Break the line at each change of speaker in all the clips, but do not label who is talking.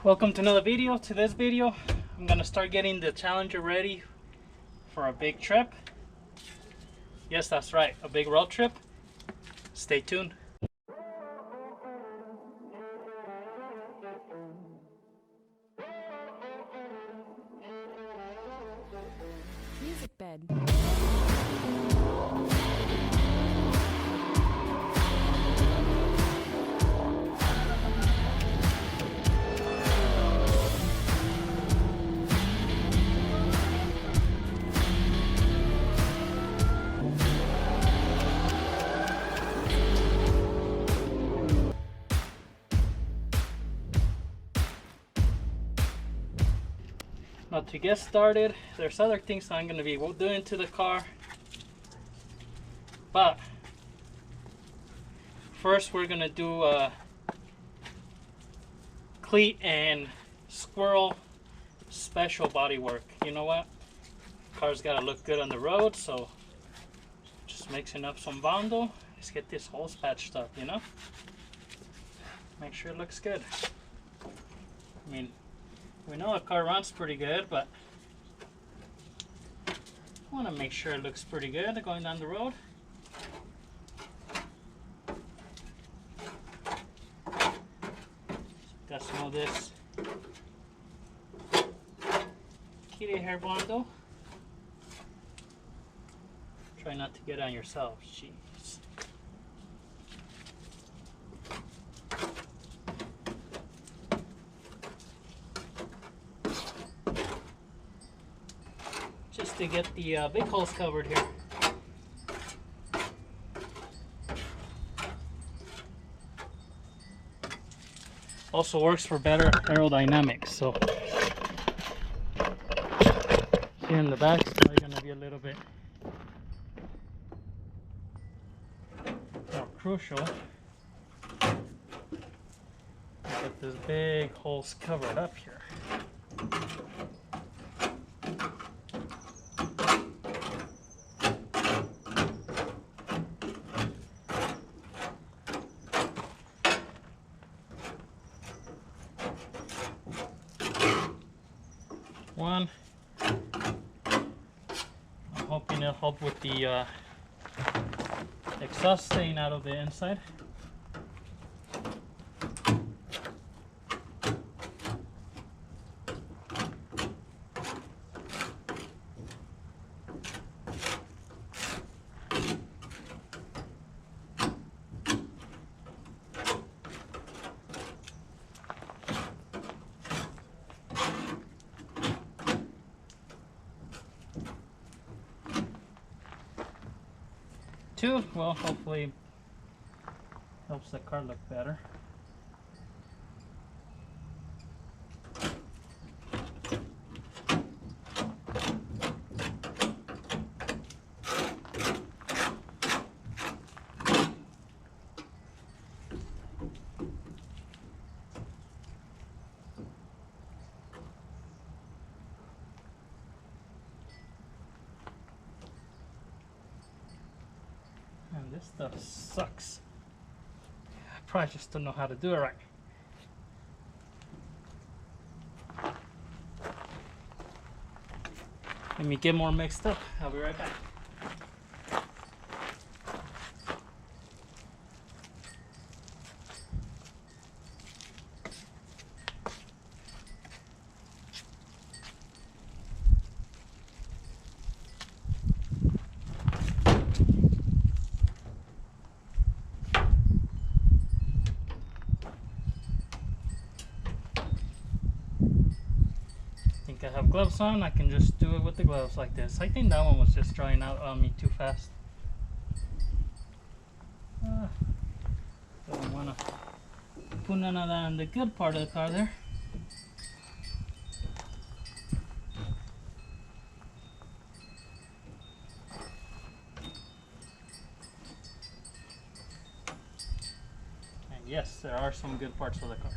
Welcome to another video. To this video, I'm gonna start getting the Challenger ready for a big trip. Yes, that's right, a big road trip. Stay tuned.
Music bed.
Now to get started, there's other things I'm going to be doing to the car, but first we're going to do cleat and squirrel special body work. You know what? Car's got to look good on the road, so just mixing up some Bondo. Let's get this holes patched up, you know? Make sure it looks good. I mean, we know a car runs pretty good, but I want to make sure it looks pretty good going down the road. Got some of this kitty hair Bondo. Try not to get on yourself, jeez. Just to get the big holes covered here. Also works for better aerodynamics, so here in the back it's probably going to be a little bit more crucial. Get this big holes covered up here. One. I'm hoping it'll help with the exhaust staying out of the inside. Two, well, hopefully helps the car look better. And this stuff sucks. I probably just don't know how to do it right. Let me get more mixed up. I'll be right back. I have gloves on, I can just do it with the gloves like this. I think that one was just drying out on me too fast. Don't want to put none of that on the good part of the car there. And yes, there are some good parts of the car.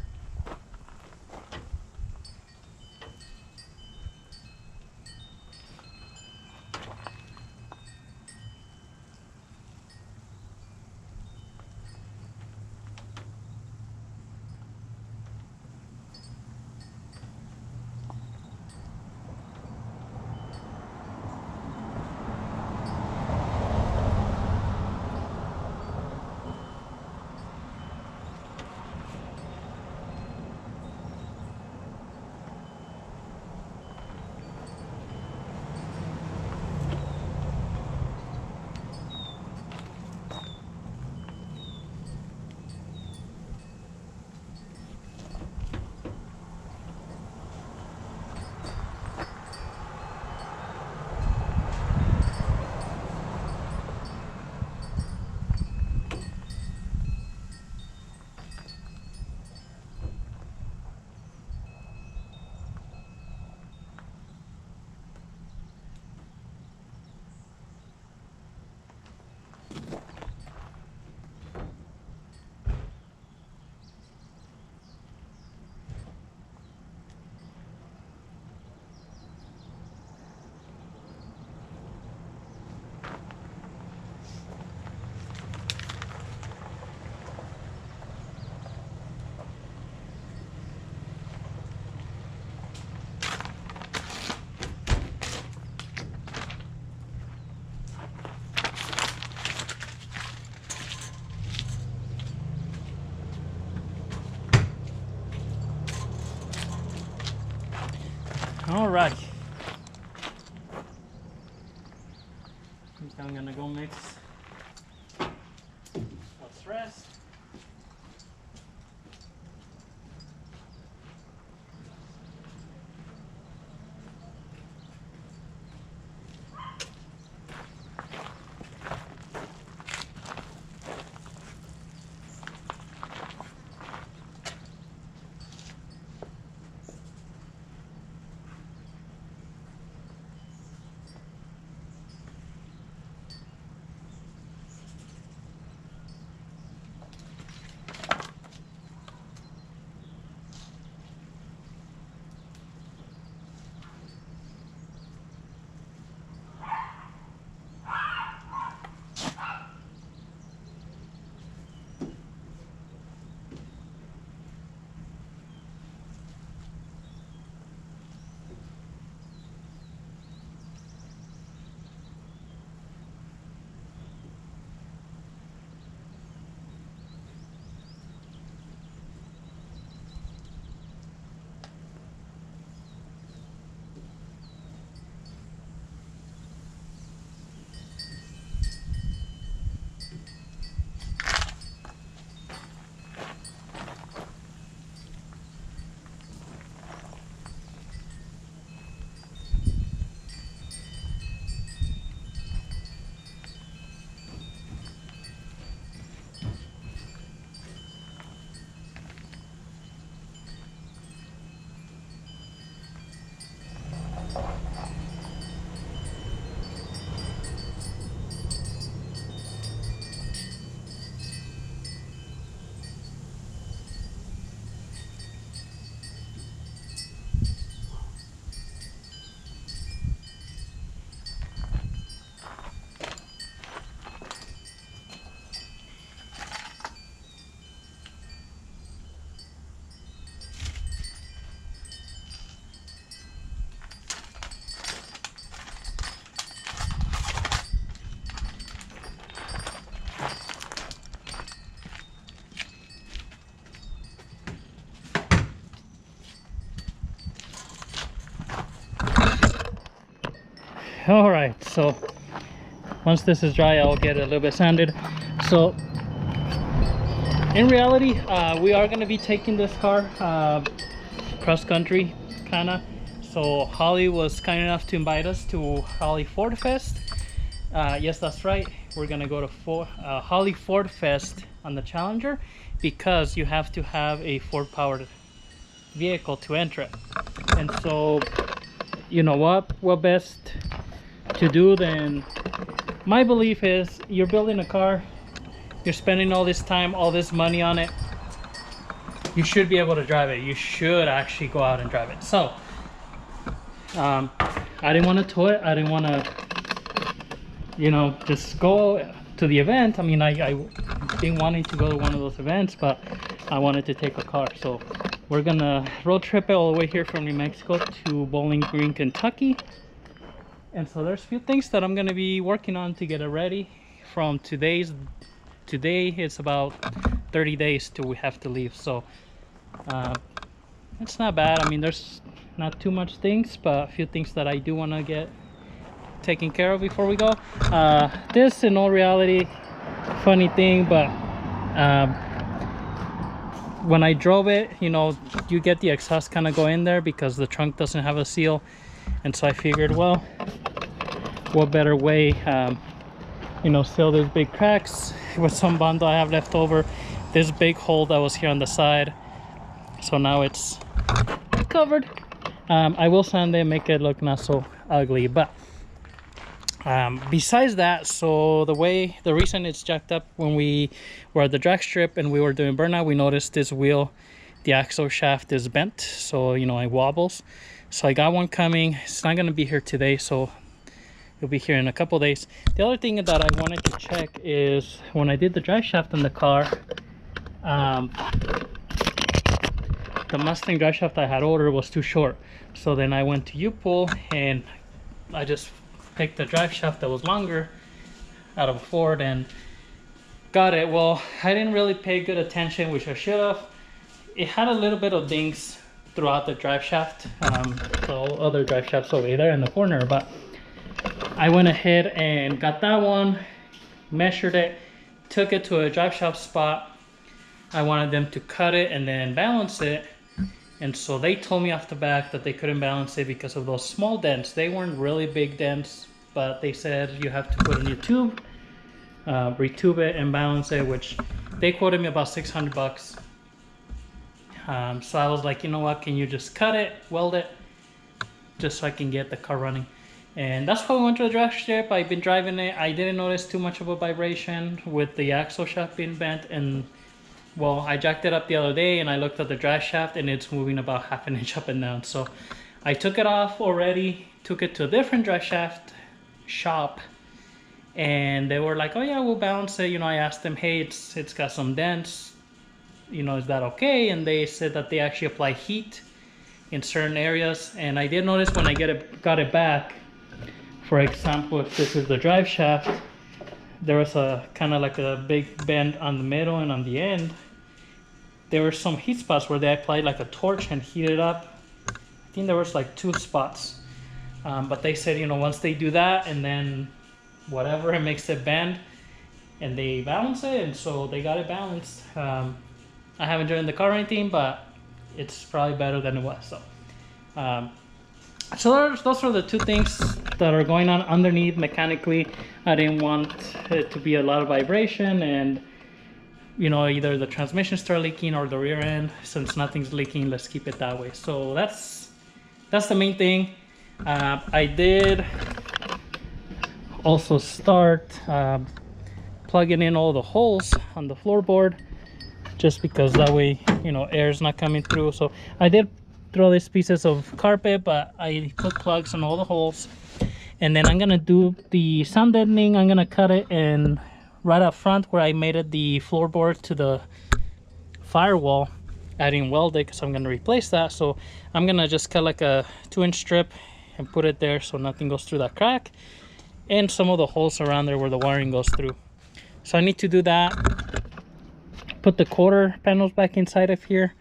All right. I'm gonna go mix what's rest. All right, so once this is dry, I'll get it a little bit sanded. So in reality, we are going to be taking this car cross country, kinda. So Holley was kind enough to invite us to Holley Ford Fest. Yes, that's right. We're gonna go to Holley Ford Fest on the Challenger, because you have to have a Ford powered vehicle to enter it. And so, you know what best to do than, my belief is, you're building a car, you're spending all this time, all this money on it, you should be able to drive it. You should actually go out and drive it. So I didn't want to tow it. I didn't want to, you know, just go to the event. I mean, I've been wanting to go to one of those events, but I wanted to take a car. So we're gonna road trip it all the way here from New Mexico to Bowling Green, Kentucky. And so there's a few things that I'm gonna be working on to get it ready. From today it's about 30 days till we have to leave. So it's not bad. I mean, there's not too much things, but a few things that I do want to get taken care of before we go. This, in all reality, funny thing, but when I drove it, you know, you get the exhaust kind of go in there because the trunk doesn't have a seal. And so I figured, well, what better way, you know, seal these big cracks with some bundle I have left over. This big hole that was here on the side, so now it's covered. I will sand it, make it look not so ugly. But besides that, so the reason it's jacked up, when we were at the drag strip and we were doing burnout, we noticed this wheel, the axle shaft is bent, so you know, it wobbles. So I got one coming. It's not going to be here today, so it'll be here in a couple days. The other thing that I wanted to check is, when I did the drive shaft in the car, the Mustang drive shaft I had ordered was too short. So then I went to U-Pull and I just picked the drive shaft that was longer out of a Ford and got it. Well, I didn't really pay good attention, which I should have. It had a little bit of dings throughout the drive shaft, the other drive shafts over there in the corner. But I went ahead and got that one, measured it, took it to a drive shaft spot. I wanted them to cut it and then balance it. And so they told me off the back that they couldn't balance it because of those small dents. They weren't really big dents, but they said you have to put a new tube, retube it and balance it, which they quoted me about 600 bucks. So I was like, you know what, can you just cut it, weld it, just so I can get the car running. And that's why we went to the drag strip. I've been driving it. I didn't notice too much of a vibration with the axle shaft being bent. And well, I jacked it up the other day and I looked at the drag shaft and it's moving about half an inch up and down. So I took it off already, took it to a different drag shaft shop, and they were like, oh yeah, we'll balance it. You know, I asked them, hey, it's got some dents, you know, is that okay? And they said that they actually apply heat in certain areas. And I did notice when I got it back, for example, if this is the drive shaft, there was a kind of like a big bend on the middle and on the end. There were some heat spots where they applied like a torch and heated up. I think there was like 2 spots. But they said, you know, once they do that and then whatever, it makes it bend and they balance it. And so they got it balanced. I haven't driven the car or anything, but it's probably better than it was. So those are the 2 things that are going on underneath mechanically. I didn't want it to be a lot of vibration and, you know, either the transmission start leaking or the rear end. Since nothing's leaking, let's keep it that way. So that's the main thing. I did also start plugging in all the holes on the floorboard, just because that way, you know, air's not coming through. So I did throw these pieces of carpet, but I put plugs on all the holes. And then I'm gonna do the sound deadening. I'm gonna cut it, and right up front where I made it the floorboard to the firewall, I didn't weld it because I'm gonna replace that. So I'm gonna just cut like a 2-inch strip and put it there so nothing goes through that crack, and some of the holes around there where the wiring goes through. So I need to do that. Put the quarter panels back inside of here,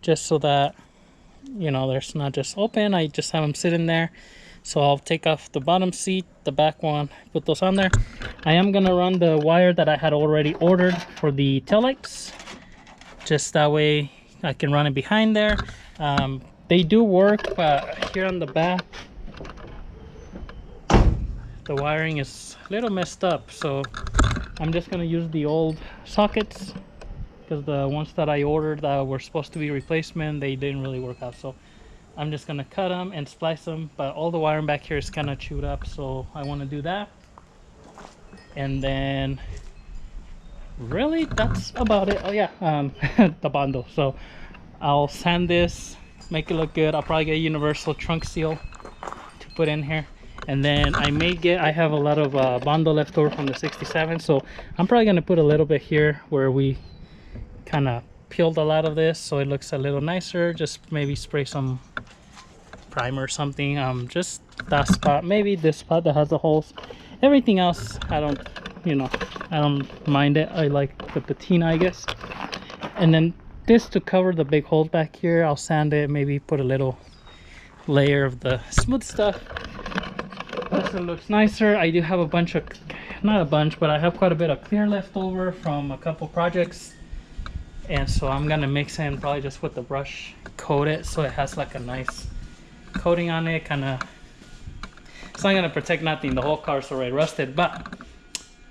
just so that, you know, there's not just open. I just have them sitting there. So I'll take off the bottom seat, the back one, put those on there. I am gonna run the wire that I had already ordered for the taillights, just that way I can run it behind there. They do work, but here on the back, the wiring is a little messed up. So I'm just gonna use the old sockets, because the ones that I ordered that were supposed to be replacement, they didn't really work out. So I'm just gonna cut them and splice them, but all the wiring back here is kind of chewed up, so I want to do that. And then really that's about it. Oh yeah, the bundle. So I'll sand this, make it look good. I'll probably get a universal trunk seal to put in here. And then I have a lot of bundle left over from the 67, so I'm probably gonna put a little bit here where we kind of peeled a lot of this, so it looks a little nicer. Just maybe spray some primer or something. Just that spot, maybe this spot that has the holes. Everything else, I don't mind it. I like the patina, I guess. And then this, to cover the big holes back here, I'll sand it, maybe put a little layer of the smooth stuff. So it looks nicer. I do have a bunch of, not a bunch, but I have quite a bit of clear left over from a couple projects. And so I'm gonna mix in, probably just with the brush, coat it so it has like a nice coating on it. Kind of, it's not gonna protect nothing, the whole car's already rusted, but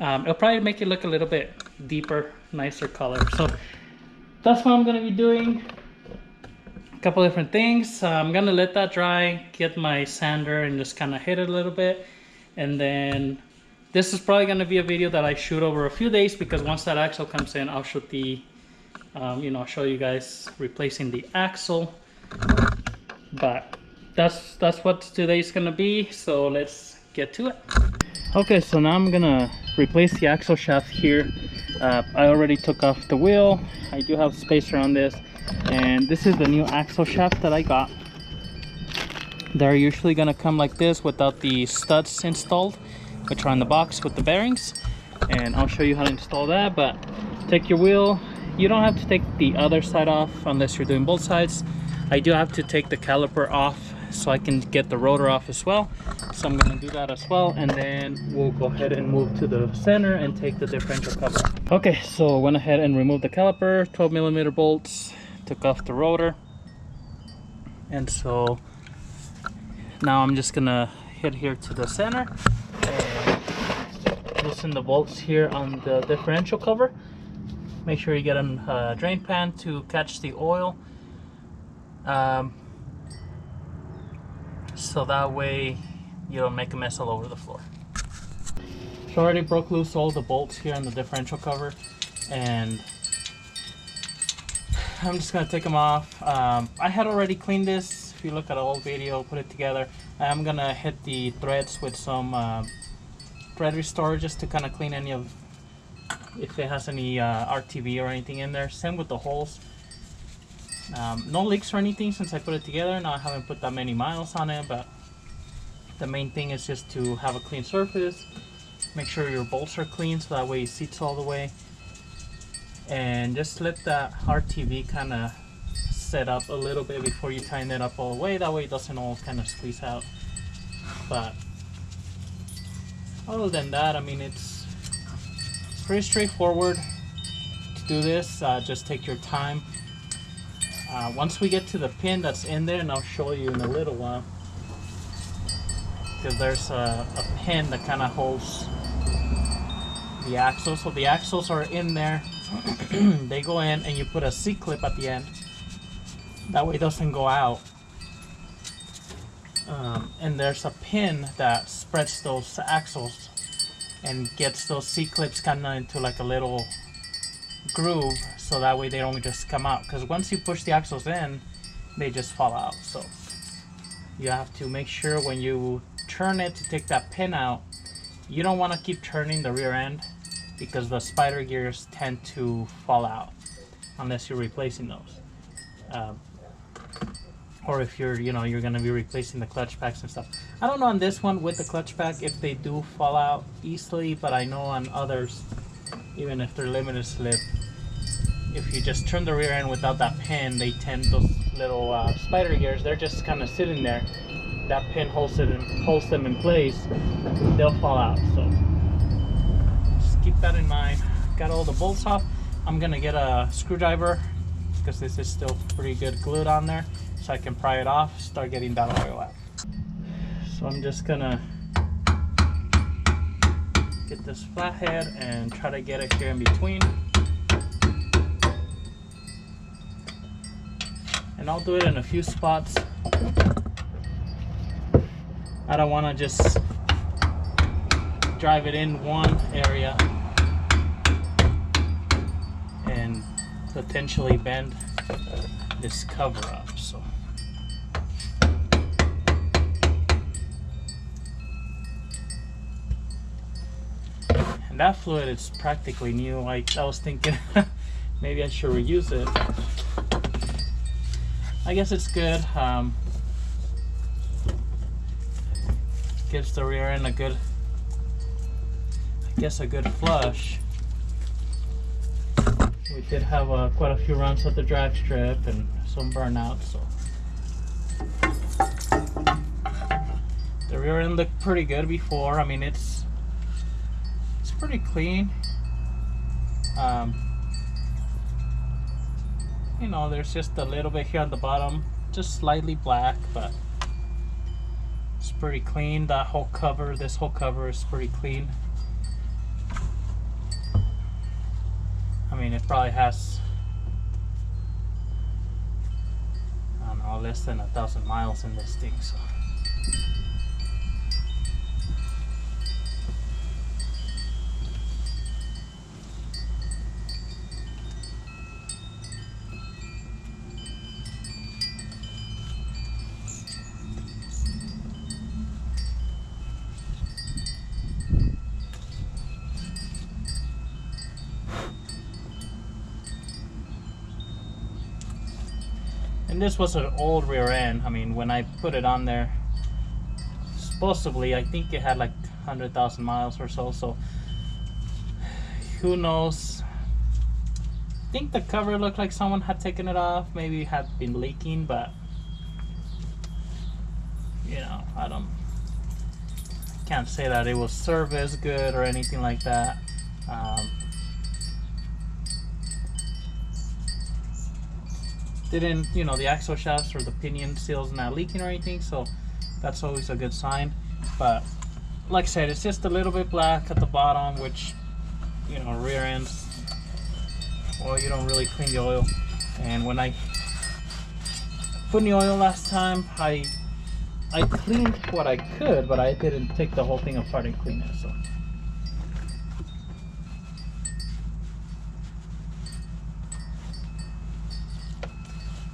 it'll probably make it look a little bit deeper, nicer color. So that's what I'm gonna be doing. A couple different things. I'm gonna let that dry, get my sander and just kind of hit it a little bit. And then this is probably gonna be a video that I shoot over a few days, because once that axle comes in, I'll shoot the show you guys replacing the axle. But that's what today's gonna be, so let's get to it. Okay, so now I'm gonna replace the axle shaft here. I already took off the wheel. I do have space around this, and this is the new axle shaft that I got. They're usually gonna come like this without the studs installed, which are on the box with the bearings, and I'll show you how to install that. But take your wheel, You don't have to take the other side off unless you're doing both sides. I do have to take the caliper off so I can get the rotor off as well. So I'm gonna do that as well, and then we'll go ahead and move to the center and take the differential cover. Okay, so went ahead and removed the caliper, 12mm bolts, took off the rotor. And so now I'm just gonna hit here to the center and loosen the bolts here on the differential cover. Make sure you get a drain pan to catch the oil, so that way you don't make a mess all over the floor. So I already broke loose all the bolts here on the differential cover, and I'm just gonna take them off. I had already cleaned this. If you look at an old video, put it together. I'm gonna hit the threads with some thread restore just to kind of clean any of, if it has any RTV or anything in there. Same with the holes. No leaks or anything since I put it together. Now I haven't put that many miles on it, but the main thing is just to have a clean surface. Make sure your bolts are clean so that way it seats all the way. And just let that RTV kind of set up a little bit before you tighten it up all the way. That way it doesn't all kind of squeeze out. But other than that, I mean, it's pretty straightforward to do this. Just take your time. Once we get to the pin that's in there, and I'll show you in a little while, because there's a pin that kind of holds the axles. So the axles are in there. They go in, and you put a C-clip at the end. That way it doesn't go out. And there's a pin that spreads those axles and gets those C-clips kind of into like a little groove, so that way they don't just come out. Because once you push the axles in, they just fall out. So you have to make sure when you turn it to take that pin out, you don't want to keep turning the rear end, because the spider gears tend to fall out unless you're replacing those. Or if you're going to be replacing the clutch packs and stuff. I don't know on this one with the clutch pack if they do fall out easily, but I know on others, even if they're limited slip, if you just turn the rear end without that pin, they tend, those little spider gears, they're just kind of sitting there. That pin holds them in place. They'll fall out. So just keep that in mind. Got all the bolts off. I'm gonna get a screwdriver because this is still pretty good glued on there, so I can pry it off, start getting that oil out. So I'm just gonna get this flathead and try to get it here in between. And I'll do it in a few spots. I don't want to just drive it in one area and potentially bend this cover up. So and that fluid is practically new. I was thinking maybe I should reuse it. I guess it's good. Gives the rear end a good, a good flush. We did have quite a few runs at the drag strip and some burnout, so the rear end looked pretty good before. I mean, it's pretty clean. You know, there's just a little bit here on the bottom, just slightly black, but it's pretty clean. That whole cover, this whole cover is pretty clean. I mean, it probably has, I don't know, less than 1,000 miles in this thing, so. And this was an old rear end. I mean, when I put it on there, supposedly I think it had like 100,000 miles or so. So who knows think the cover looked like someone had taken it off, maybe had been leaking, but you know, can't say that it was serviced good or anything like that. Didn't, you know, the axle shafts or the pinion seals not leaking or anything, so that's always a good sign. But like I said, it's just a little bit black at the bottom, which, you know, rear ends, well, you don't really clean the oil. And when I put in the oil last time, I cleaned what I could, but I didn't take the whole thing apart and clean it. So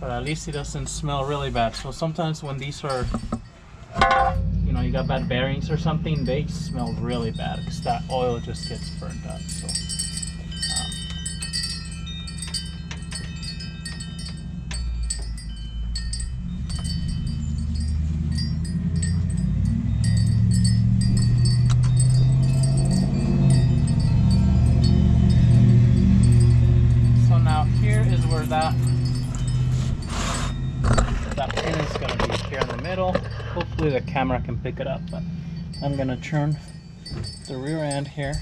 but at least it doesn't smell really bad. So sometimes when these are, you know, you got bad bearings or something, they smell really bad because that oil just gets burned up. So now here is where that pin is going to be here in the middle. Hopefully the camera can pick it up, but I'm going to turn the rear end here.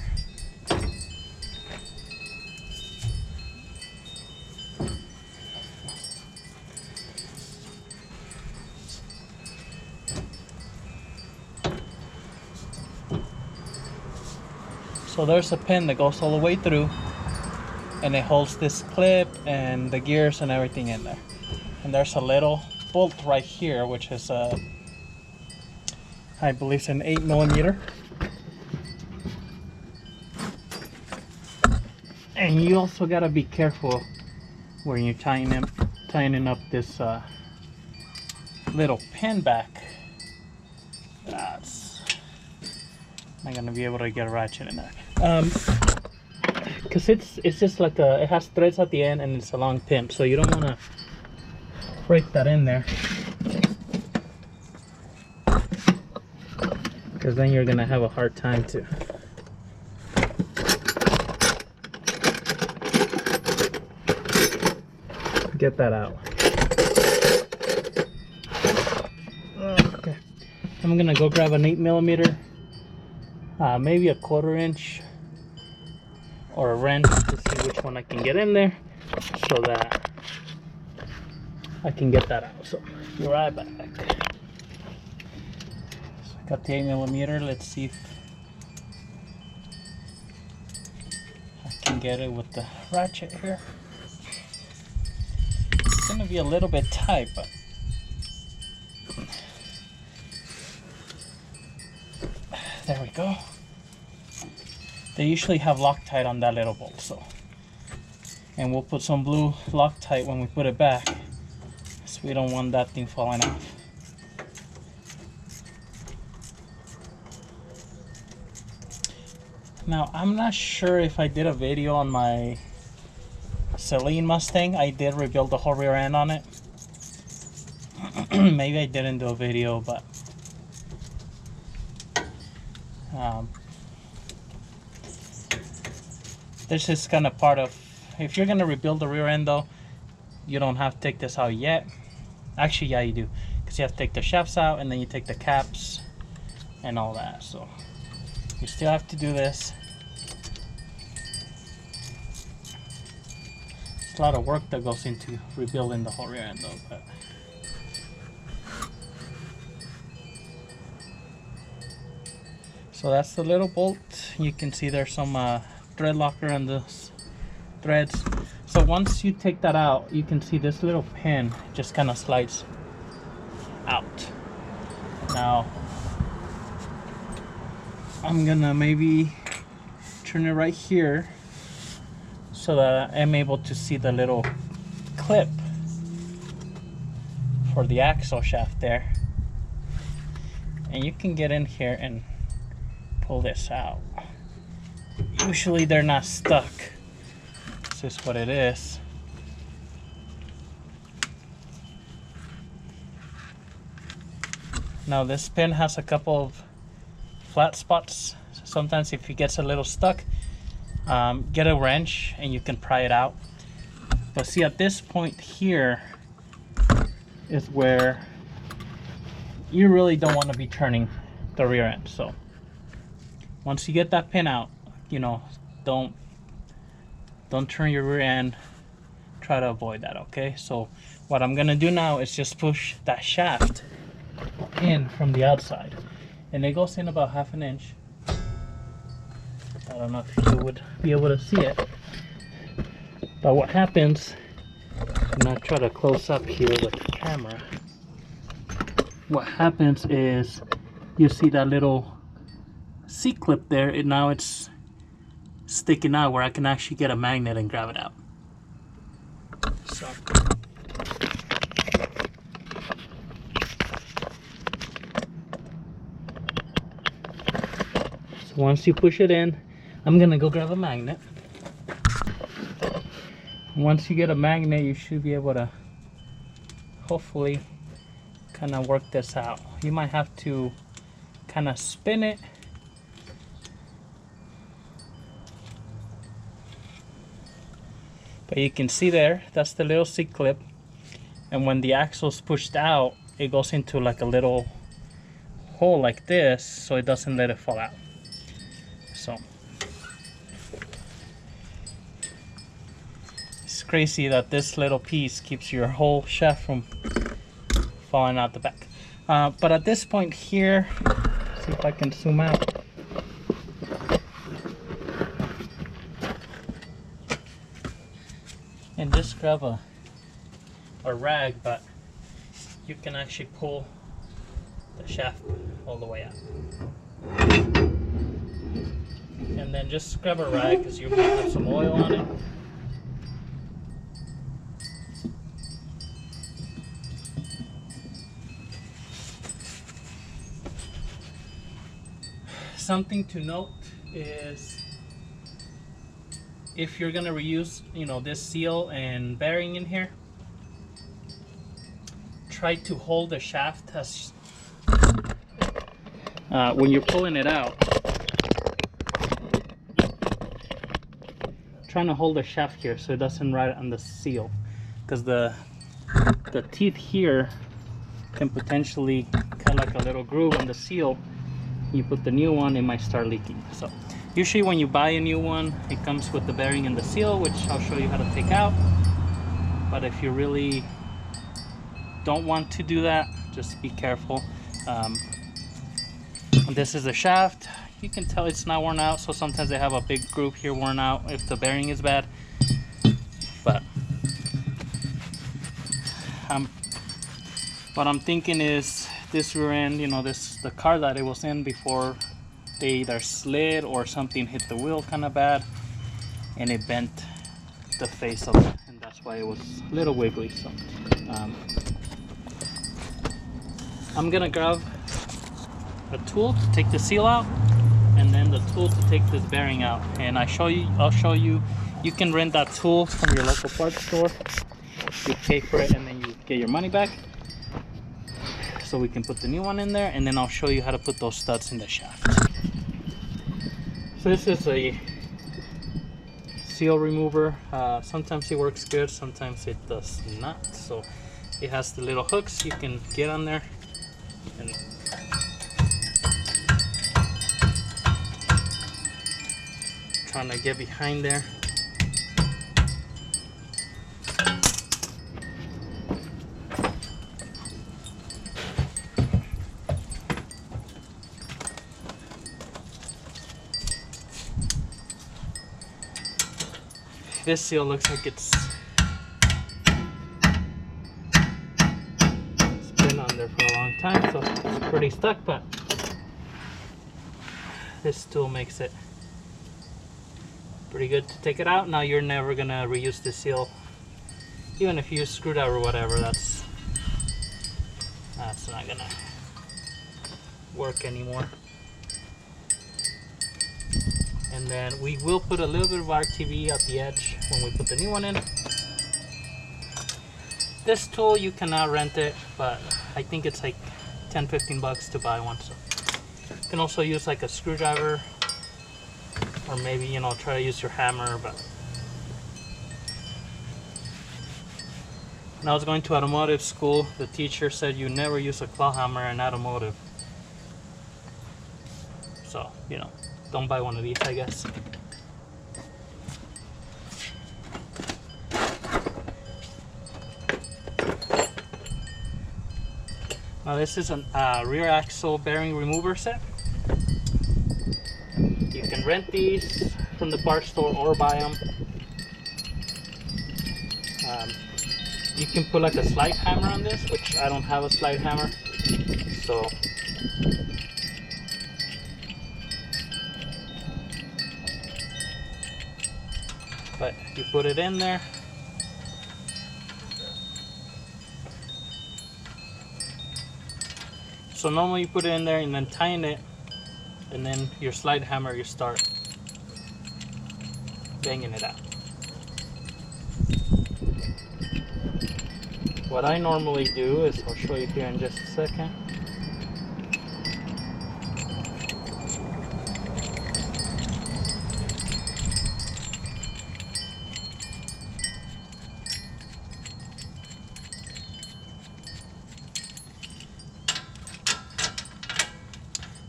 So there's a pin that goes all the way through, and it holds this clip and the gears and everything in there. And there's a little bolt right here, which is I believe it's an 8mm. And you also gotta be careful when you're tightening up this little pin back. That's not gonna be able to get a ratchet in there. Because it's just like it has threads at the end and it's a long pin, so you don't want to break that in there, because then you're gonna have a hard time to get that out. Okay, I'm gonna go grab an 8mm, maybe a 1/4 inch or a wrench to see which one I can get in there so that I can get that out. So be right back. So I got the 8mm. Let's see if I can get it with the ratchet here. It's gonna be a little bit tight, but there we go. They usually have Loctite on that little bolt, so, and we'll put some blue Loctite when we put it back, so we don't want that thing falling off. Now I'm not sure if I did a video on my Celine Mustang. I did rebuild the whole rear end on it. Maybe I didn't do a video, but this is kind of part of, if you're going to rebuild the rear end though, you don't have to take this out yet. Actually, yeah, you do, because you have to take the shafts out and then you take the caps and all that. So you still have to do this. It's a lot of work that goes into rebuilding the whole rear end though. But so that's the little bolt. You can see there's some thread locker on the threads. So once you take that out, you can see this little pin just kind of slides out. Now I'm gonna maybe turn it right here so that I'm able to see the little clip for the axle shaft there, and you can get in here and pull this out. Usually they're not stuck. This is what it is. Now this pin has a couple of flat spots. Sometimes if it gets a little stuck, get a wrench and you can pry it out. But see, at this point here is where you really don't want to be turning the rear end. So once you get that pin out, you know, don't turn your rear end. Try to avoid that, okay? So what I'm gonna do now is just push that shaft in from the outside, and it goes in about 1/2 inch. I don't know if you would be able to see it, but what happens, and I'll try to close up here with the camera, what happens is you see that little C-clip there, and now it's sticking out where I can actually get a magnet and grab it out. So once you push it in, I'm gonna go grab a magnet. Once you get a magnet, you should be able to hopefully kind of work this out. You might have to kind of spin it. But you can see there, that's the little C-clip, and when the axle's pushed out, it goes into like a little hole like this, so it doesn't let it fall out. So it's crazy that this little piece keeps your whole shaft from falling out the back. But at this point here, see if I can zoom out. And just grab a rag, but you can actually pull the shaft all the way out. And then just grab a rag because you might have some oil on it. Something to note is if you're gonna reuse, you know, this seal and bearing in here, try to hold the shaft as when you're pulling it out. Trying to hold the shaft here so it doesn't ride on the seal, because the teeth here can potentially kind of like a little groove on the seal. You put the new one, it might start leaking. So usually when you buy a new one, it comes with the bearing and the seal, which I'll show you how to take out. But if you really don't want to do that, just be careful. This is the shaft. You can tell it's not worn out, so sometimes they have a big groove here worn out if the bearing is bad. But what I'm thinking is this rear end, you know, the car that it was in before, they either slid or something hit the wheel kind of bad, and it bent the face of it, and that's why it was a little wiggly. So I'm gonna grab a tool to take the seal out, and then the tool to take this bearing out, and I'll show you you can rent that tool from your local parts store. You pay for it and then you get your money back. So we can put the new one in there, and then I'll show you how to put those studs in the shaft. So this is a seal remover. Sometimes it works good, sometimes it does not. So it has the little hooks you can get on there and trying to get behind there. This seal looks like it's been on there for a long time, so it's pretty stuck, but this tool makes it pretty good to take it out. Now you're never gonna reuse the seal, even if you use screwdriver or whatever. That's not gonna work anymore. And then we will put a little bit of RTV at the edge when we put the new one in. This tool, you cannot rent it, but I think it's like 10-15 bucks to buy one. So you can also use like a screwdriver, or maybe, you know, try to use your hammer. But When I was going to automotive school, the teacher said you never use a claw hammer in automotive. So, you know, don't buy one of these, I guess. Now this is a rear axle bearing remover set. You can rent these from the parts store or buy them. You can put like a slide hammer on this, which I don't have a slide hammer, so but you put it in there. So normally you put it in there and then tighten it, and then your slide hammer, you start banging it out. What I normally do is, I'll show you here in just a second.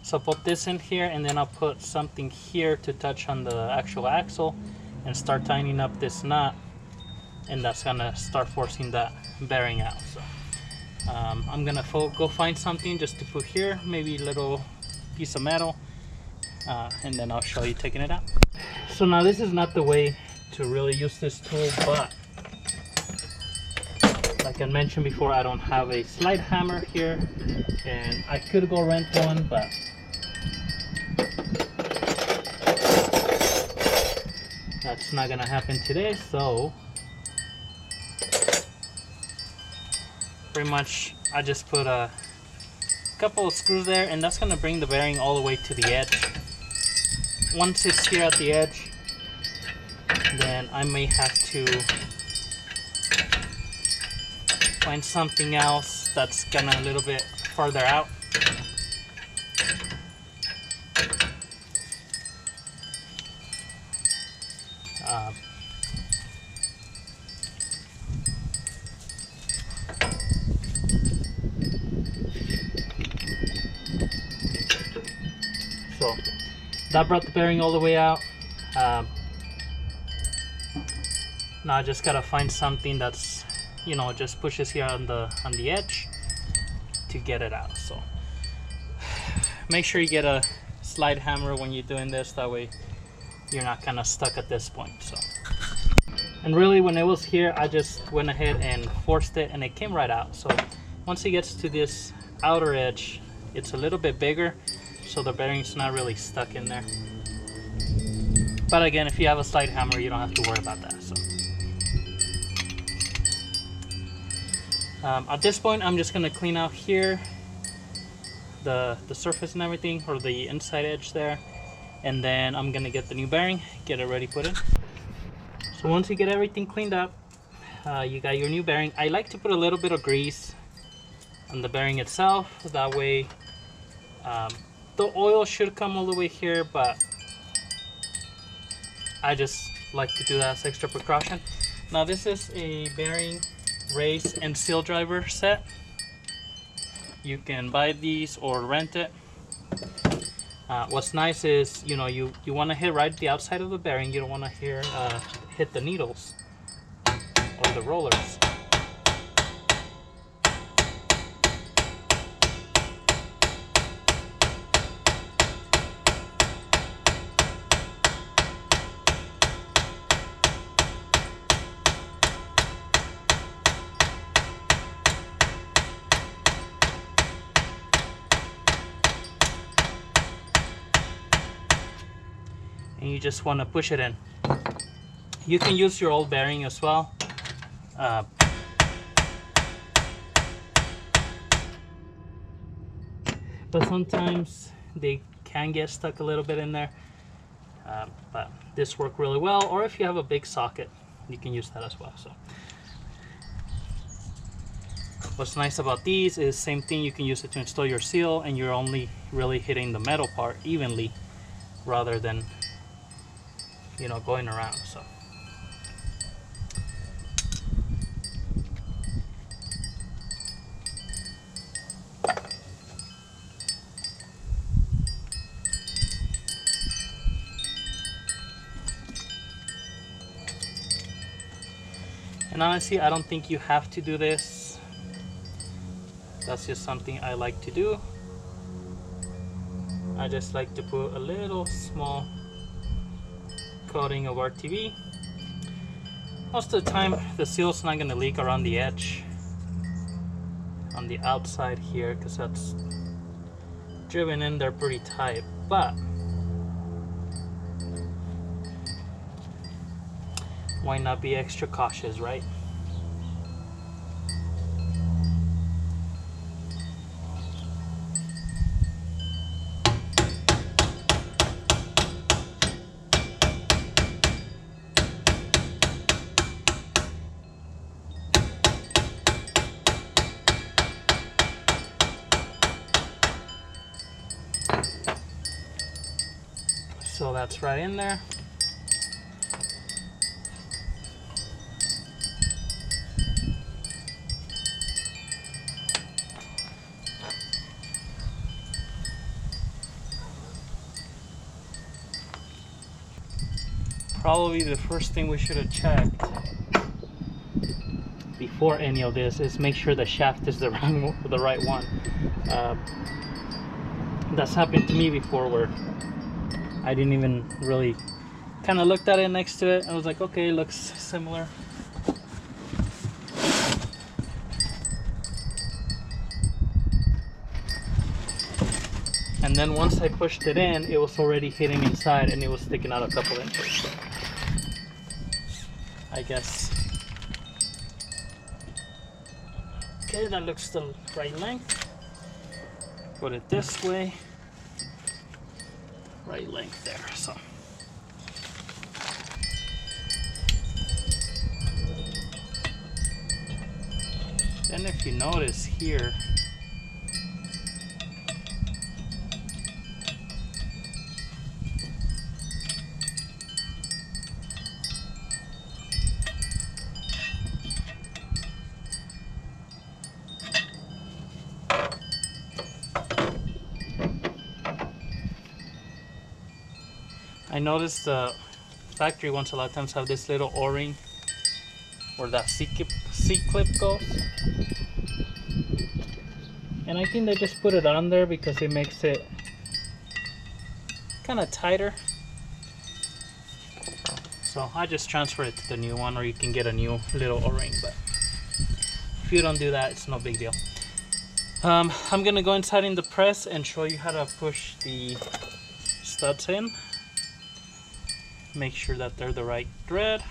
So I'll put this in here, and then I'll put something here to touch on the actual axle and start tightening up this knot, and that's gonna start forcing that bearing out. So I'm gonna go find something just to put here, maybe a little piece of metal, and then I'll show you taking it out. So now this is not the way to really use this tool, but like I mentioned before, I don't have a slide hammer here, and I could go rent one, but that's not gonna happen today. So pretty much I just put a couple of screws there, and that's gonna bring the bearing all the way to the edge. Once it's here at the edge, then I may have to find something else that's gonna a little bit farther out. So that brought the bearing all the way out. Now I just gotta find something that's, you know, just pushes here on the edge to get it out. So make sure you get a slide hammer when you're doing this, that way you're not kind of stuck at this point. So, and really when it was here, I just went ahead and forced it and it came right out. So once it gets to this outer edge, it's a little bit bigger, so the bearing's not really stuck in there. But again, if you have a slide hammer, you don't have to worry about that. So at this point, I'm just gonna clean out here the surface and everything, or the inside edge there, and then I'm gonna get the new bearing, get it ready put in. So once you get everything cleaned up, you got your new bearing. I like to put a little bit of grease on the bearing itself, that way the oil should come all the way here, but I just like to do that as extra precaution. Now this is a bearing race and seal driver set. You can buy these or rent it. What's nice is, you know, you want to hit right at the outside of the bearing. You don't want to hit the needles or the rollers. And you just want to push it in. You can use your old bearing as well. But sometimes they can get stuck a little bit in there. But this worked really well. Or if you have a big socket, you can use that as well. So what's nice about these is same thing, you can use it to install your seal, and you're only really hitting the metal part evenly rather than, you know, going around. So And honestly, I don't think you have to do this. That's just something I like to do. I just like to put a little small coating of RTV. Most of the time the seal's not going to leak around the edge on the outside here, because that's driven in there pretty tight, but why not be extra cautious, right? So that's right in there. Probably the first thing we should have checked before any of this is make sure the shaft is the right one. That's happened to me before, where I didn't even really kind of looked at it next to it. I was like, okay, it looks similar. And then once I pushed it in, it was already hitting inside and it was sticking out a couple inches. So I guess. Okay, that looks the right length. Put it this way. Right length there. So then if you notice here, I noticed the factory ones a lot of times have this little O-ring where that C-clip goes. And I think they just put it on there because it makes it kind of tighter. So I just transfer it to the new one, or you can get a new little O-ring, but if you don't do that, it's no big deal. I'm gonna go inside in the press and show you how to push the studs in. Make sure that they're the right thread,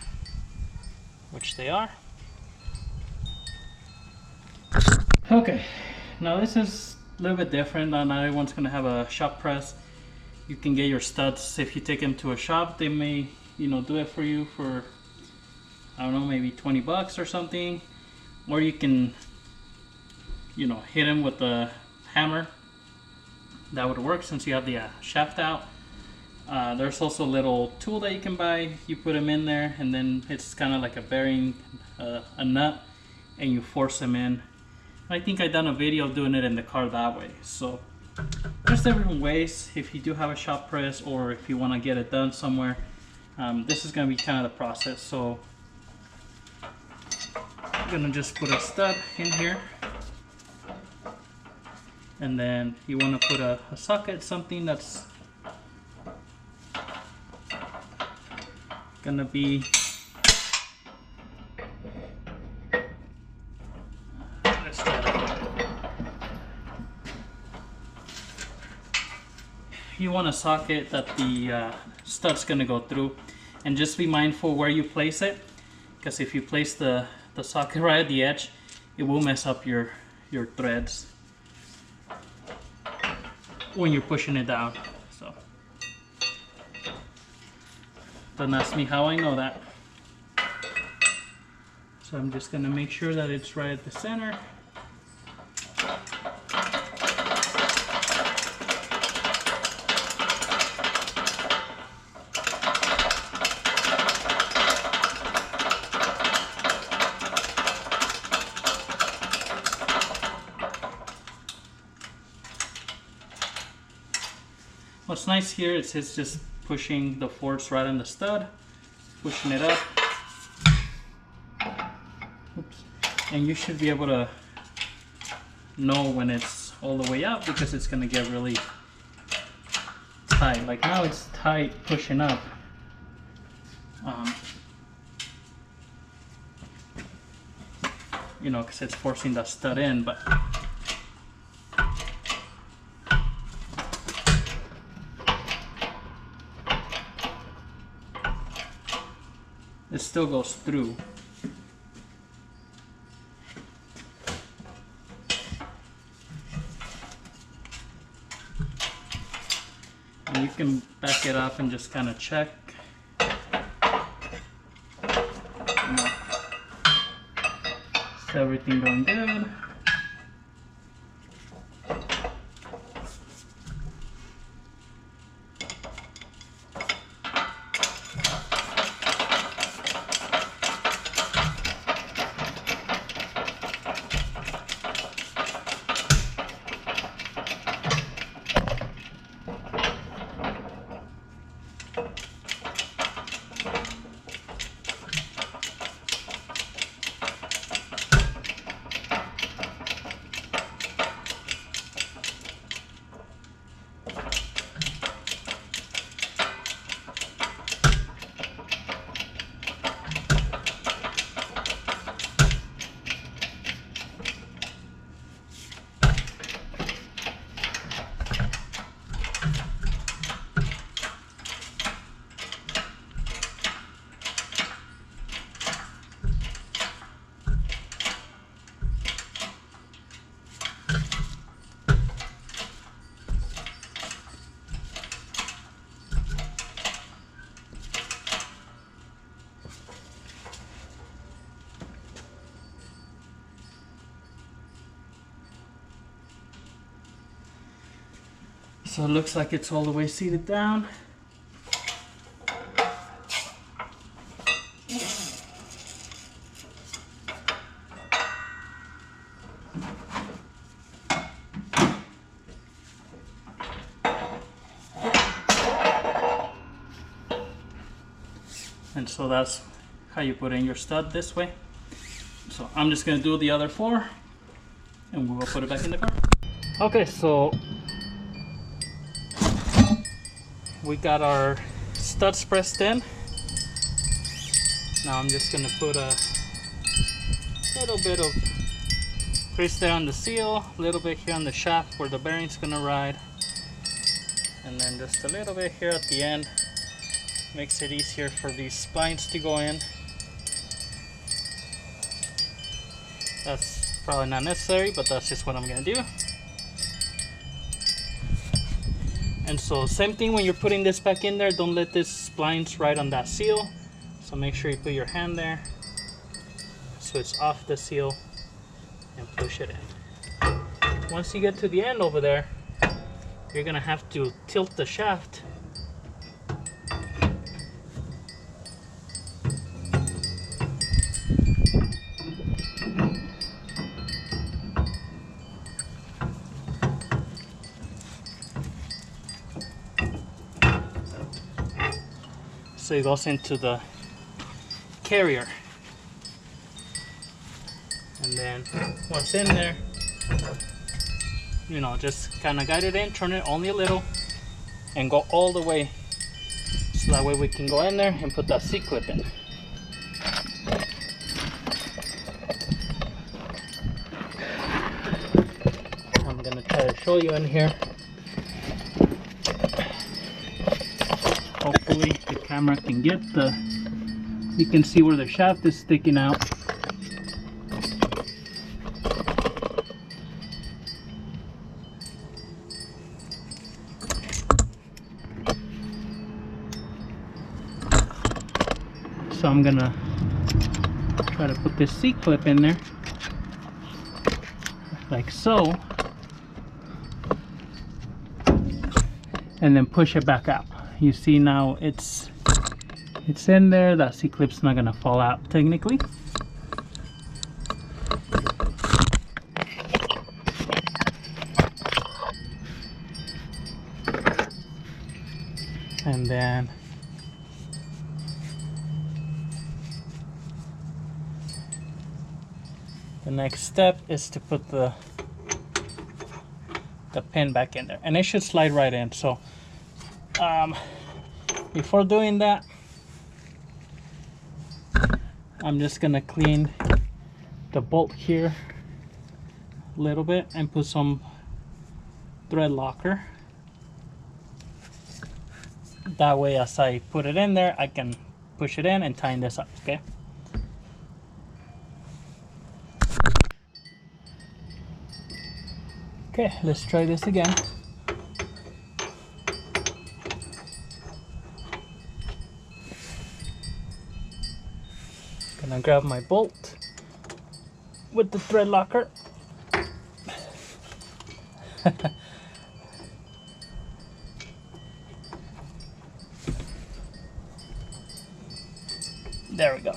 which they are. Okay, now this is a little bit different. Not everyone's gonna have a shop press. You can get your studs, if you take them to a shop, they may, do it for you for, I don't know, maybe 20 bucks or something. Or you can, hit them with a hammer. That would work since you have the shaft out. There's also a little tool that you can buy. You put them in there, and then it's kind of like a bearing, a nut, and you force them in. I think I've done a video of doing it in the car that way. So there's different ways if you do have a shop press, or if you want to get it done somewhere. This is going to be kind of the process. So I'm going to just put a stud in here, and then you want to put a socket, something that's gonna be you want a socket that the stud's gonna go through, and just be mindful where you place it, because if you place the socket right at the edge, it will mess up your threads when you're pushing it down. So don't ask me how I know that. So I'm just gonna make sure that it's right at the center. What's nice here is it's just pushing the force right on the stud, pushing it up. And you should be able to know when it's all the way up, because it's gonna get really tight. Like now it's tight pushing up. You know, because it's forcing that stud in, but it still goes through. And you can back it up and just kind of check. You know, is everything going good? So it looks like it's all the way seated down. And so that's how you put in your stud, this way. So I'm just gonna do the other 4 and we will put it back in the car. Okay, so we got our studs pressed in. Now I'm just gonna put a little bit of grease there on the seal, a little bit here on the shaft where the bearing's gonna ride, and then just a little bit here at the end. Makes it easier for these splines to go in. That's probably not necessary, but that's just what I'm gonna do. And so same thing when you're putting this back in there, don't let this splines ride on that seal. So make sure you put your hand there, switch off the seal, and push it in. Once you get to the end over there, you're gonna have to tilt the shaft. So it goes into the carrier, and then once in there, you know, just kind of guide it in, turn it only a little, and go all the way, so that way we can go in there and put that C-clip in. I'm gonna try to show you in here. Hopefully the camera can get you can see where the shaft is sticking out. So I'm gonna try to put this C-clip in there, like so, and then push it back out. You see now it's in there. That C-clip's not gonna fall out technically. And then The next step is to put the pin back in there, and it should slide right in. So before doing that, I'm just gonna clean the bolt here a little bit and put some thread locker. That way, as I put it in there, I can push it in and tighten this up, okay? Okay, let's try this again. Gonna grab my bolt with the thread locker. There we go.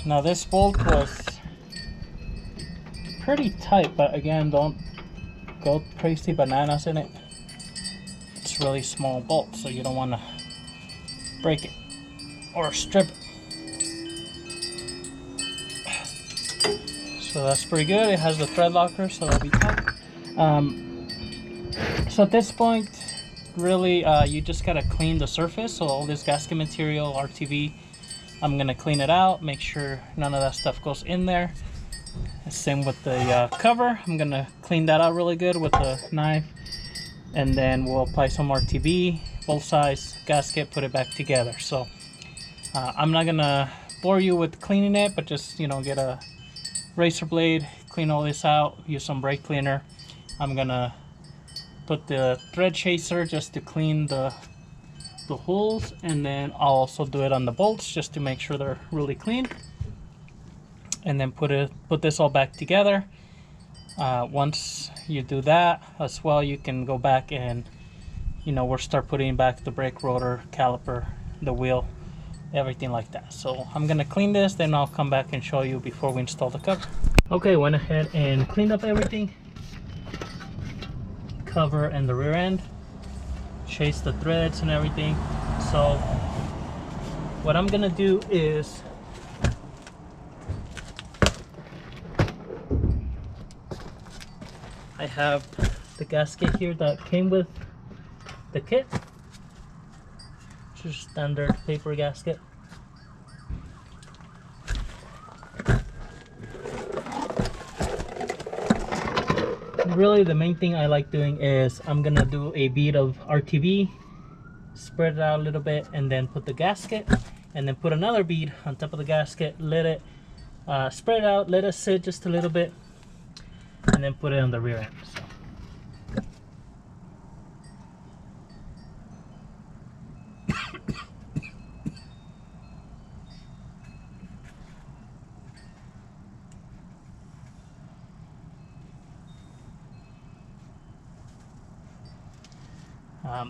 Now this bolt was pretty tight, but again, don't go crazy bananas in it. It's really small bolt, so you don't want to break it or strip it. So that's pretty good. It has the thread locker, so that'll be tight. So at this point, really, you just gotta clean the surface. So all this gasket material, RTV, I'm gonna clean it out, make sure none of that stuff goes in there. Same with the cover. I'm gonna clean that out really good with a knife, and then we'll apply some RTV, both sides, gasket, put it back together. So I'm not gonna bore you with cleaning it, but just, you know, get a razor blade, clean all this out, use some brake cleaner. I'm gonna put the thread chaser just to clean the holes, and then I'll also do it on the bolts just to make sure they're really clean, and then put this all back together. Once you do that as well, you can go back and, you know, we'll start putting back the brake rotor, caliper, the wheel, everything like that. So I'm gonna clean this, then I'll come back and show you before we install the cover. Okay, went ahead and cleaned up everything, cover and the rear end, chase the threads and everything. So what I'm gonna do is I have the gasket here that came with the kit, just standard paper gasket. Really, the main thing I like doing is I'm gonna do a bead of RTV, spread it out a little bit, and then put the gasket, and then put another bead on top of the gasket, let it spread it out, let it sit just a little bit, and then put it on the rear end. So.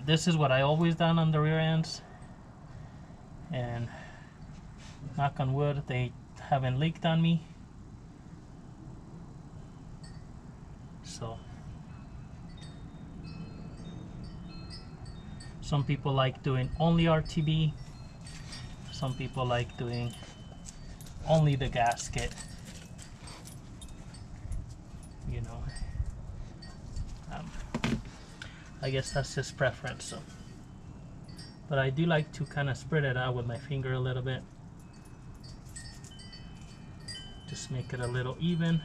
This is what I always done on the rear ends, and knock on wood, they haven't leaked on me. So some people like doing only RTB, some people like doing only the gasket, you know. I guess that's his preference. So, but I do like to kind of spread it out with my finger a little bit, just make it a little even.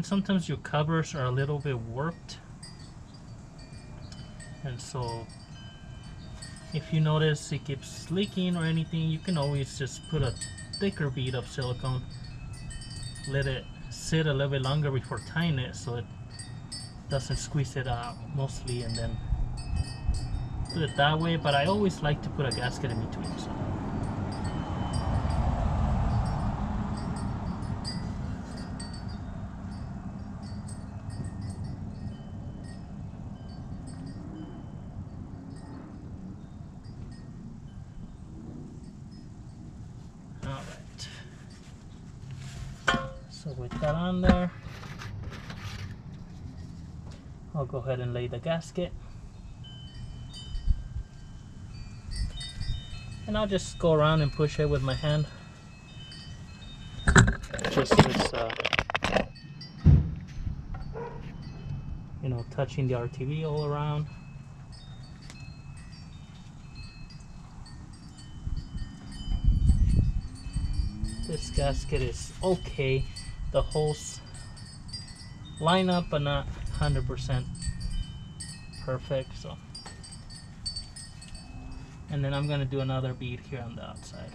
and sometimes your covers are a little bit warped, and so if you notice it keeps leaking or anything, you can always just put a thicker bead of silicone, let it sit a little bit longer before tying it so it doesn't squeeze it out mostly, and then do it that way. But I always like to put a gasket in between. So. Alright. So with that on there, I'll go ahead and lay the gasket. And I'll just go around and push it with my hand. Just this, you know, touching the RTV all around. This gasket is okay. The holes line up, but not 100% perfect. So, and then I'm gonna do another bead here on the outside.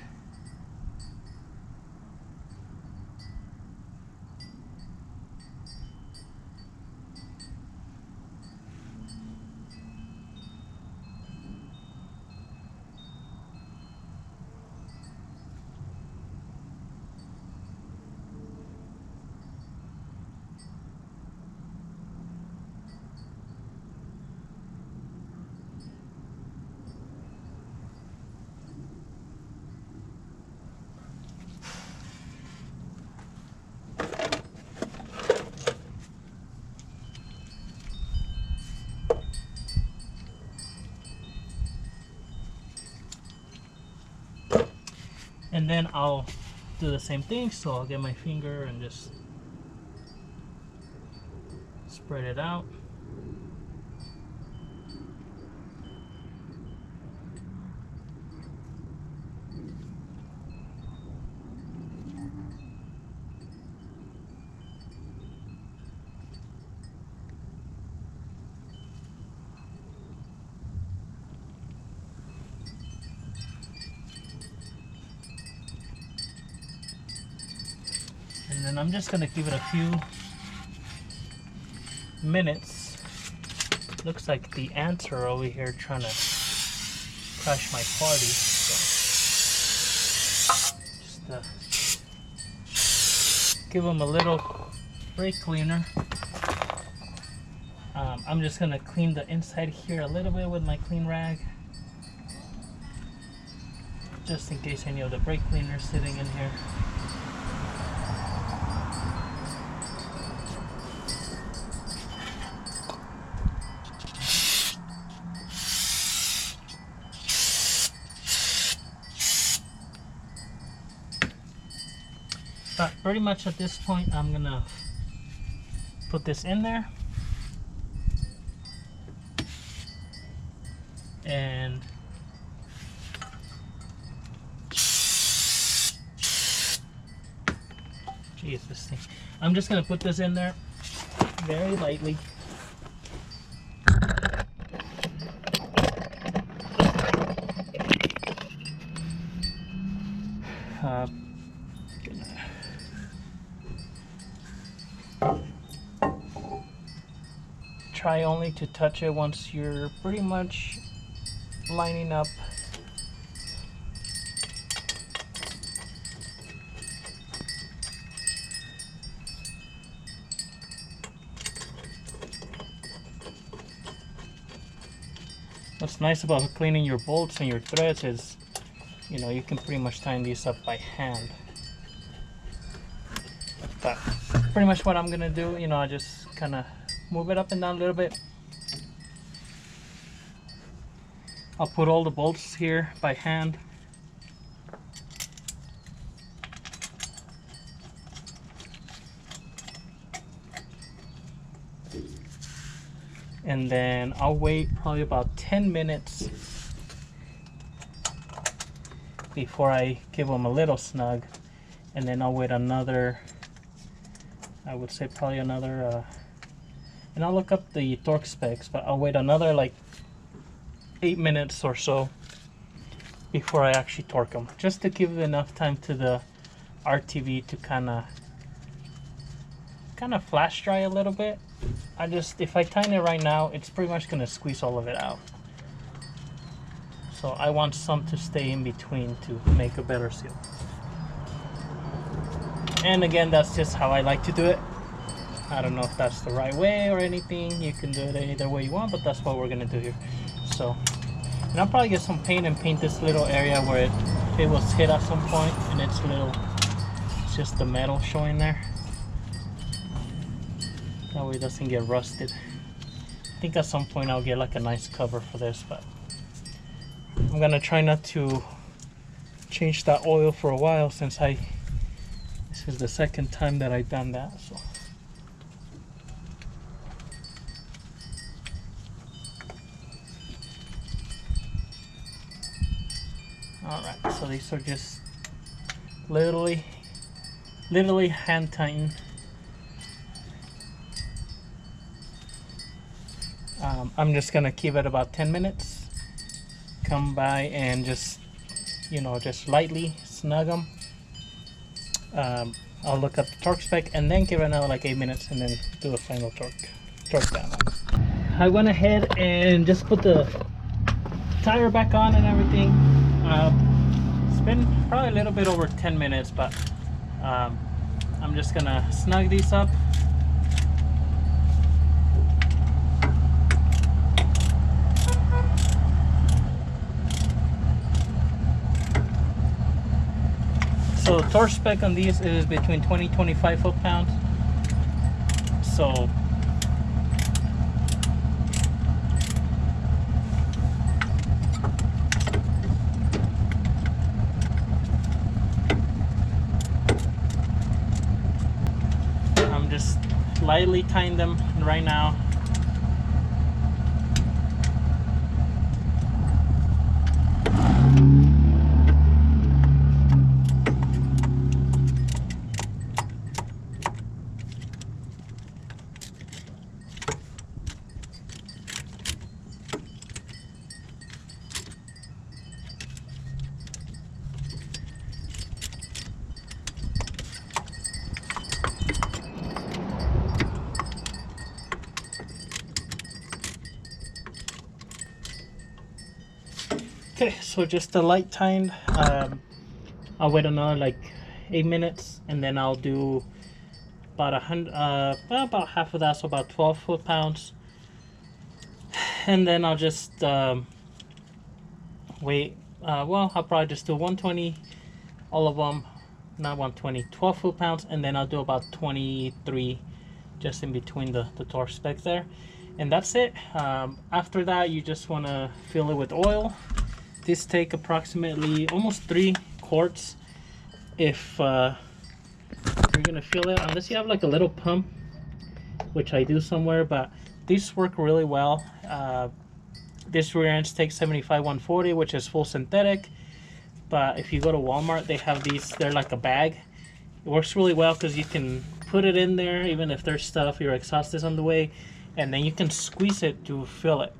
And then I'll do the same thing, so I'll get my finger and just spread it out. And then I'm just gonna give it a few minutes. Looks like the ants are over here trying to crash my party. So just give them a little brake cleaner. I'm just gonna clean the inside here a little bit with my clean rag, just in case any of the brake cleaner is sitting in here. But pretty much at this point, I'm gonna put this in there, and geez, this thing. I'm just gonna put this in there very lightly. Try only to touch it once you're pretty much lining up. What's nice about cleaning your bolts and your threads is, you know, you can pretty much tighten these up by hand. But pretty much what I'm gonna do, you know, I just kind of move it up and down a little bit. I'll put all the bolts here by hand. And then I'll wait probably about 10 minutes before I give them a little snug. And then I'll wait another I would say probably another, and I'll look up the torque specs, but I'll wait another like 8 minutes or so before I actually torque them, just to give enough time to the RTV to kind of flash dry a little bit. If I tighten it right now, it's pretty much gonna squeeze all of it out. So I want some to stay in between to make a better seal. And again, that's just how I like to do it. I don't know if that's the right way or anything. You can do it either way you want, but that's what we're gonna do here. So, and I'll probably get some paint and paint this little area where it was hit at some point, and it's just the metal showing there. That way it doesn't get rusted. I think at some point I'll get like a nice cover for this, but I'm gonna try not to change that oil for a while, since this is the second time that I've done that. So alright, so these are just literally hand tightened. I'm just gonna keep it about 10 minutes. Come by and just lightly snug them. I'll look up the torque spec and then give it another like 8 minutes and then do a final torque down. I went ahead and just put the tire back on and everything. It's been probably a little bit over 10 minutes, but I'm just gonna snug these up. So torque spec on these is between 20-25 foot-pounds. So I'm just lightly tying them right now. Okay, so just a light timed. I'll wait another like 8 minutes, and then I'll do about about half of that, so about 12 foot-pounds. And then I'll just wait. Well, I'll probably just do 120, all of them, not 120, 12 foot-pounds, and then I'll do about 23 just in between the torque spec there, and that's it. After that, you just want to fill it with oil. This take approximately almost 3 quarts if you're gonna fill it, unless you have like a little pump, which I do somewhere, but these work really well. This rear ends take 75-140, which is full synthetic, but if you go to Walmart, they have these, they're like a bag. It works really well because you can put it in there even if there's stuff, your exhaust is on the way, and then you can squeeze it to fill it.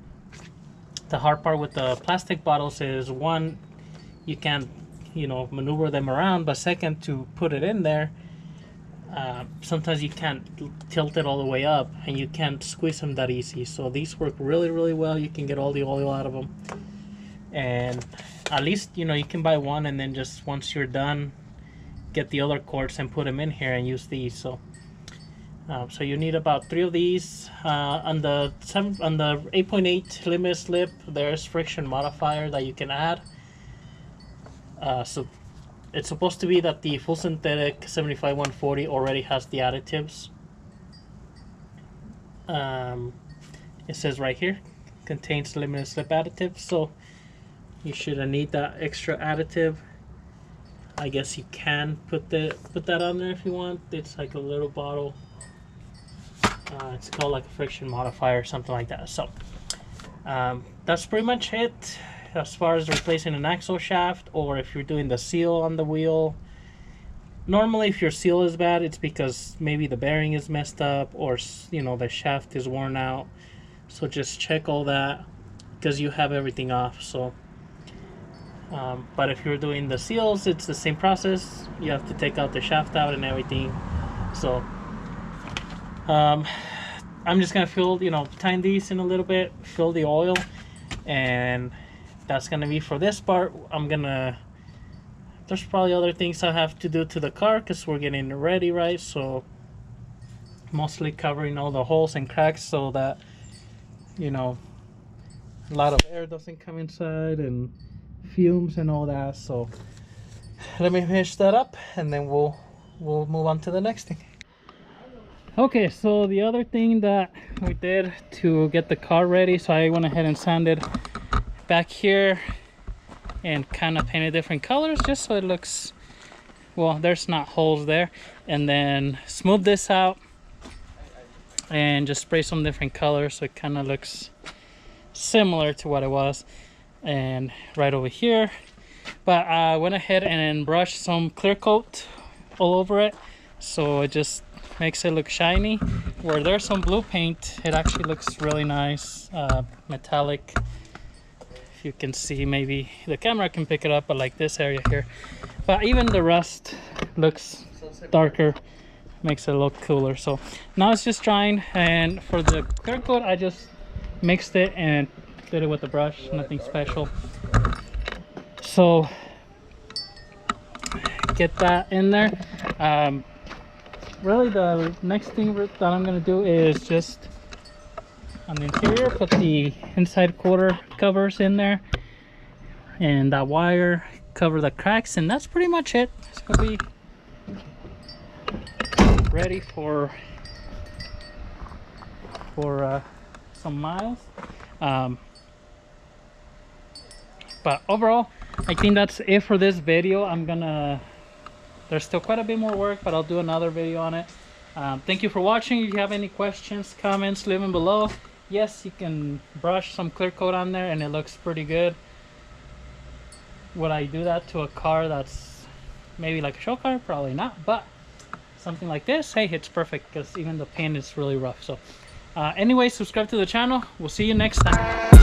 The hard part with the plastic bottles is, one, you can't maneuver them around, but second, to put it in there, sometimes you can't tilt it all the way up and you can't squeeze them that easy. So these work really well. You can get all the oil out of them, and at least you can buy one and then just once you're done, get the other quarts and put them in here and use these. So so you need about 3 of these. On the 8.8 limited slip, there's friction modifier that you can add. So it's supposed to be that the full synthetic 75-140 already has the additives. It says right here, contains limited slip additives, so you shouldn't need that extra additive. I guess you can put that on there if you want. It's like a little bottle. It's called like a friction modifier or something like that. So that's pretty much it as far as replacing an axle shaft, or if you're doing the seal on the wheel. Normally if your seal is bad, it's because maybe the bearing is messed up, or you know, the shaft is worn out. So just check all that because you have everything off. So but if you're doing the seals, it's the same process. You have to take out the shaft out and everything. So I'm just gonna fill, you know, time these in a little bit, fill the oil, and that's gonna be for this part. There's probably other things I have to do to the car because we're getting ready, right? So mostly covering all the holes and cracks so that, you know, a lot of air doesn't come inside and fumes and all that. So let me finish that up and then we'll move on to the next thing. Okay, so the other thing that we did to get the car ready, so I went ahead and sanded back here and kind of painted different colors just so it looks, well, there's not holes there, and then smooth this out and just spray some different colors so it kind of looks similar to what it was. And right over here, but I went ahead and brushed some clear coat all over it so it just makes it look shiny. Where there's some blue paint, it actually looks really nice, metallic. If you can see, maybe the camera can pick it up, but like this area here. But even the rust looks darker, makes it look cooler. So now it's just drying, and for the clear coat I just mixed it and did it with the brush, nothing special. So get that in there. Really the next thing that I'm gonna do is just on the interior put the inside quarter covers in there, and that wire cover the cracks, and that's pretty much it. It's gonna be ready for some miles. But overall I think that's it for this video. There's still quite a bit more work, but I'll do another video on it. Thank you for watching. If you have any questions, comments, leave them below. Yes, you can brush some clear coat on there and it looks pretty good. Would I do that to a car that's maybe like a show car? Probably not, but something like this, hey, it's perfect because even the paint is really rough. So anyway, subscribe to the channel. We'll see you next time.